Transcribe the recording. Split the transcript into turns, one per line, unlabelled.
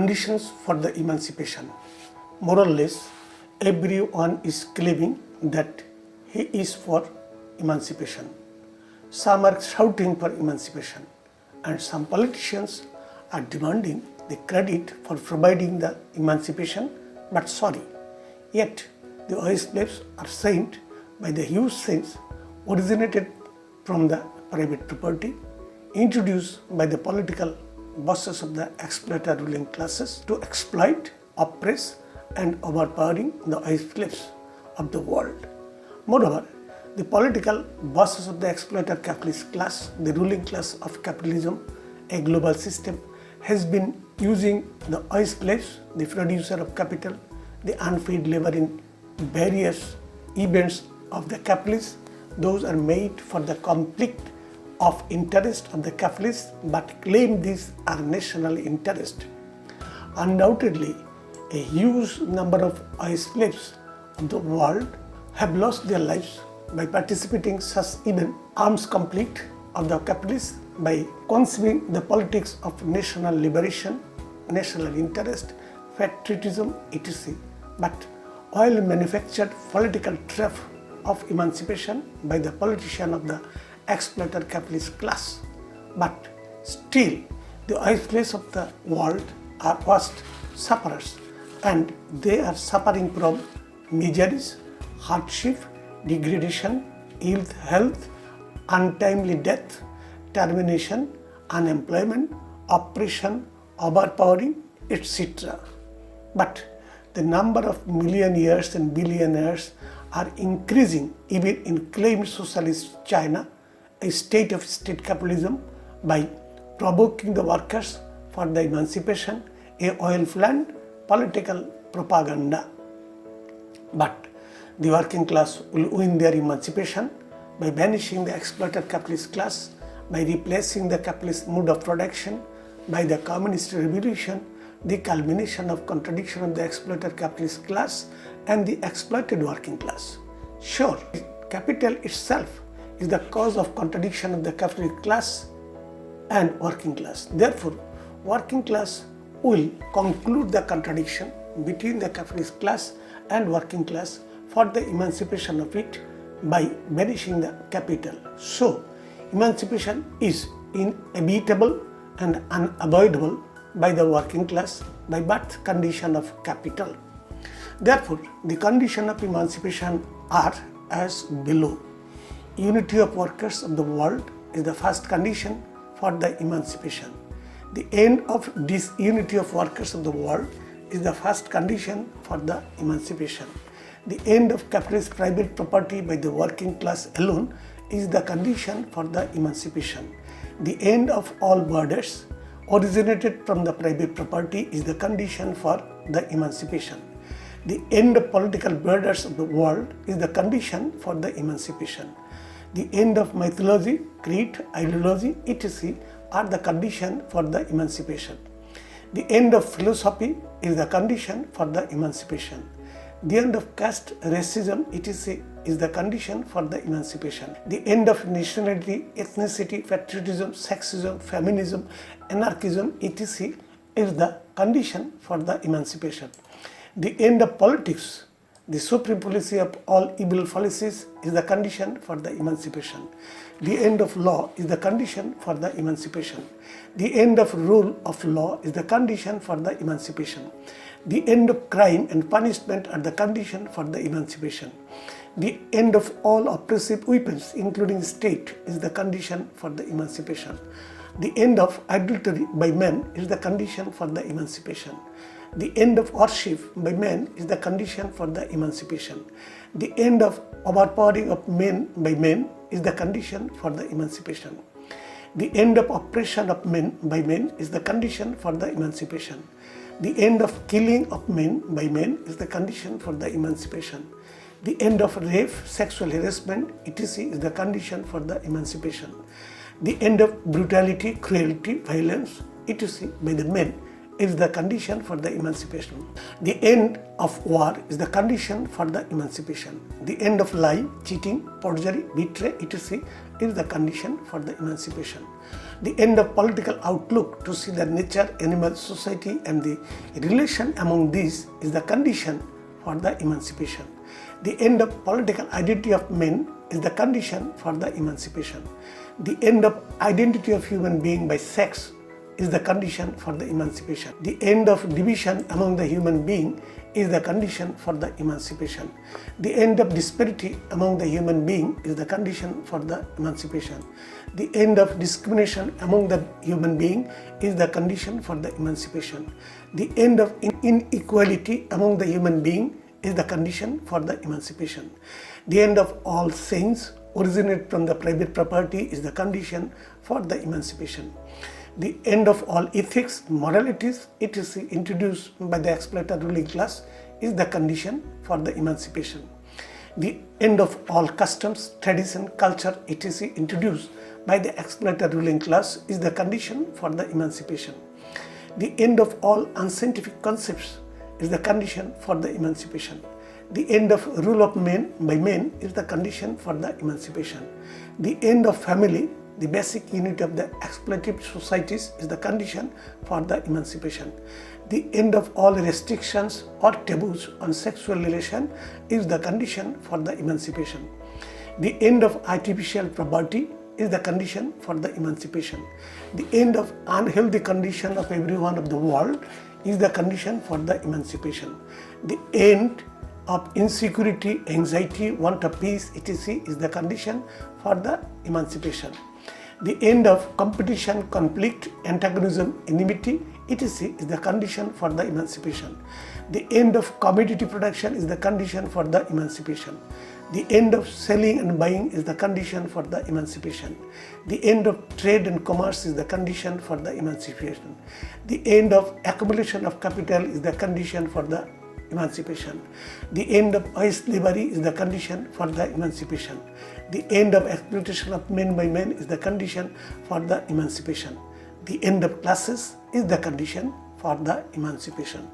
conditions for the emancipation. More or less, everyone is claiming that he is for emancipation. Some are shouting for emancipation, and some politicians are demanding the credit for providing the emancipation, but sorry. Yet, the oil slaves are said by the huge sense originated from the private property, introduced by the political bosses of the exploiter ruling classes to exploit, oppress, and overpowering the oil slaves of the world. Moreover, the political bosses of the exploiter capitalist class, the ruling class of capitalism, a global system, has been using the oil slaves, the producer of capital, the unpaid labor in various events of the capitalists. Those are made for the conflict of interest of the capitalists, but claim these are national interest. Undoubtedly, a huge number of oil slaves of the world have lost their lives by participating such even arms conflict of the capitalists by conceiving the politics of national liberation, national interest, patriotism, etc. But oil manufactured political trap of emancipation by the politician of the exploiter capitalist class. But still, the oil slaves of the world are worst sufferers, and they are suffering from miseries, hardship, degradation, ill health, untimely death, termination, unemployment, oppression, overpowering, etc. But the number of millionaires and billionaires are increasing even in claimed socialist China, a state of state capitalism, by provoking the workers for the emancipation, a oil plant political propaganda. But the working class will win their emancipation by banishing the exploiter capitalist class, by replacing the capitalist mode of production by the communist revolution, the culmination of contradiction of the exploiter capitalist class and the exploited working class. Sure, capital itself is the cause of contradiction of the capitalist class and working class. Therefore, working class will conclude the contradiction between the capitalist class and working class for the emancipation of it by banishing the capital. So, emancipation is inevitable and unavoidable by the working class by birth condition of capital. Therefore, the condition of emancipation are as below. Unity of workers of the world is the first condition for the emancipation. The end of disunity of workers of the world is the first condition for the emancipation. The end of capitalist private property by the working class alone is the condition for the emancipation. The end of all borders originated from the private property is the condition for the emancipation. The end of political borders of the world is the condition for the emancipation. The end of mythology, creed, ideology, etc. are the condition for the emancipation. The end of philosophy is the condition for the emancipation. The end of caste, racism, etc. is the condition for the emancipation. The end of nationality, ethnicity, patriotism, sexism, feminism, anarchism, etc. is the condition for the emancipation. The end of politics, the supremacy of all evil policies, is the condition for the emancipation. The end of law is the condition for the emancipation. The end of rule of law is the condition for the emancipation. The end of crime and punishment are the condition for the emancipation. The end of all oppressive weapons, including state, is the condition for the emancipation. The end of adultery by men is the condition for the emancipation. The end of worship by men is the condition for the emancipation. The end of overpowering of men by men is the condition for the emancipation. The end of oppression of men by men is the condition for the emancipation. The end of killing of men by men is the condition for the emancipation. The end of rape, sexual harassment, etc. is the condition for the emancipation. The end of brutality, cruelty, violence, etc. by the men is the condition for the emancipation. The end of war is the condition for the emancipation. The end of lie, cheating, perjury, betray, etc. is the condition for the emancipation. The end of political outlook to see the nature, animal, society and the relation among these is the condition for the emancipation. The end of political identity of men is the condition for the emancipation. The end of identity of human being by sex is the condition for the emancipation. The end of division among the human being is the condition for the emancipation. The end of disparity among the human being is the condition for the emancipation. The end of discrimination among the human being is the condition for the emancipation. The end of inequality among the human being is the condition for the emancipation. The end of all sins originate from the private property is the condition for the emancipation. The end of all ethics, moralities, etc. introduced by the exploiter ruling class is the condition for the emancipation. The end of all customs, tradition, culture, etc. introduced by the exploiter ruling class is the condition for the emancipation. The end of all unscientific concepts is the condition for the emancipation. The end of rule of men by men is the condition for the emancipation. The end of family, the basic unit of the exploitative societies, is the condition for the emancipation. The end of all restrictions or taboos on sexual relation is the condition for the emancipation. The end of artificial property is the condition for the emancipation. The end of unhealthy condition of everyone of the world is the condition for the emancipation. The end of insecurity, anxiety, want of peace, etc. is the condition for the emancipation. The end of competition, conflict, antagonism, enmity, etc. is the condition for the emancipation. The end of commodity production is the condition for the emancipation. The end of selling and buying is the condition for the emancipation. The end of trade and commerce is the condition for the emancipation. The end of accumulation of capital is the condition for the emancipation. The end of slavery is the condition for the emancipation. The end of exploitation of men by men is the condition for the emancipation. The end of classes is the condition for the emancipation.